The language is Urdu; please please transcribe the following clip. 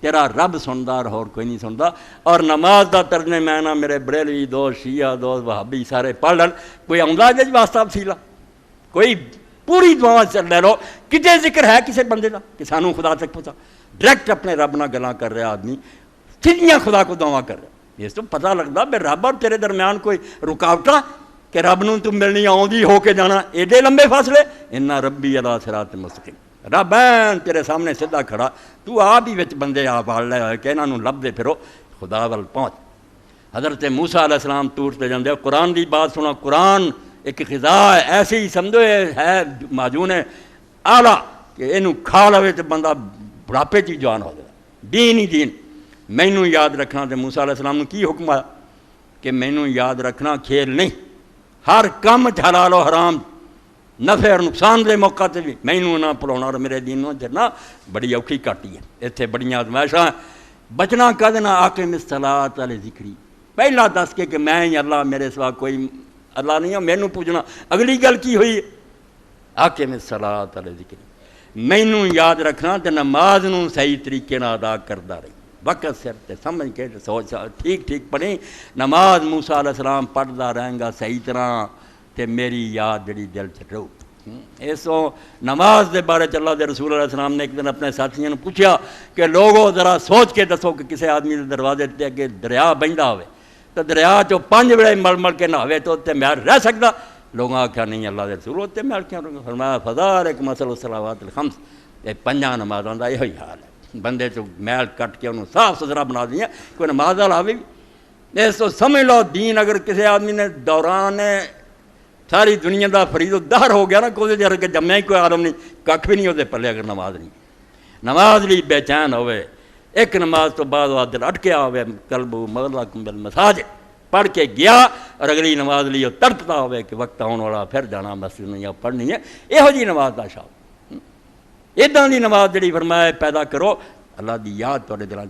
تیرا رب سندا اور کوئی نہیں سندا۔ اور نماز دا ترجمہ میں نہ میرے بریلوی دوست، شیعہ دوست، وہابی سارے پڑھ لن، کوئی آؤندا جے واسطہ وسیلہ، کوئی پوری دعا چل لے لو، کتے ذکر ہے کسی بندے دا کہ سانوں خدا تک پہنچا؟ ڈائریکٹ اپنے رب نہ گلاں کر رہا آدمی، سیدھیاں خدا کو دعا کر رہا۔ اس تو پتہ لگدا بے رب اور تیرے درمیان کوئی رکاوٹاں کہ رب نوں تو ملنی آؤندی ہو کے جانا ایڈے لمبے فاصلے۔ ان ربی علی صراط مستقیم، رب این تیرے سامنے سیدھا کھڑا، تو آپ ہی وچ بندے آپ پال لے ہوئے کہ انہاں نوں لبدے پھرو خدا ول پہنچ۔ حضرت موسیٰ علیہ السلام طور تے جاندے، قرآن دی بات سنو، قرآن ایک غذا ہے، ایسے ہی سمجھو ہے معجون اعلیٰ کہ اینوں کھا لوے تے بندہ بڑھاپے چ جوان ہو جائے۔ دین ہی دین۔ مینوں یاد رکھنا تے موسیٰ علیہ السلام نے کی حکم آیا کہ مینوں یاد رکھنا کھیل نہیں، ہر کم حلال و حرام، نفع اور نقصان دے موقع تے بھی مینوں نہ بھلاونا، اور میرے دین نوں جنا بڑی اوکھی کاٹی ہے، اتنے بڑیاں آزمائشاں۔ بچنا کد نہ اقم الصلاۃ علی ذکری، پہلا دس کے کہ میں ہی اللہ، میرے سوا کوئی اللہ نہیں ہے، مینوں پوجنا۔ اگلی گل کی ہوئی؟ اقم الصلاۃ علی ذکری، مینوں یاد رکھنا تے نماز نوں صحیح طریقے نال ادا کردا رہی، وقت سر تے سمجھ کے سوچ ٹھیک ٹھیک پڑھی نماز۔ موسیٰ علیہ السلام پڑھدا رہیں گا صحیح طرح تے میری یاد جڑی دل چ رہو۔ اس نماز دے بارے چ اللہ دے رسول علیہ السلام نے ایک دن اپنے ساتھیوں نے پوچھا کہ لوگوں ذرا سوچ کے دسو کہ کسی آدمی دے دروازے تے اگے دریا بہندا ہوئے تو دریا چو 5 ویلے مل مل کے نہاوے تو تے محل رہ سکدا؟ لوگوں آکھیا نہیں اللہ دے رسول تے محل کیوں رہے؟ فرمایا فذالک مثل الصلوات الخمس، یہ 5 نمازاں دا یہی حال ہے، بندے چو محل کٹ کے انہوں صاف ستھرا بنا دیا، کوئی نماز والا آوے بھی۔ اس تو سمجھ لو دین اگر کسی آدمی نے دوران ساری دنیا دا فرید الدہر ہو گیا نا، کوئی جر کے جمعہ ہی کوئی عالم نہیں، ککھ بھی نہیں ہوتے پلے اگر نماز نہیں، نماز لی بے چین ہوئے، ایک نماز تو بعد وہ دل اٹکیا ہوئے، قلب مغلقم بالمساجد پڑھ کے گیا، اور اگلی نماز لی وہ تڑپتا ہوئے کہ وقت آن والا پھر جانا مسجد میں یا پڑھنی ہے۔ یہو جی نماز دا شوق، اداں دی نماز جڑی فرمایا پیدا کرو، اللہ دی یاد تواڈے دلاں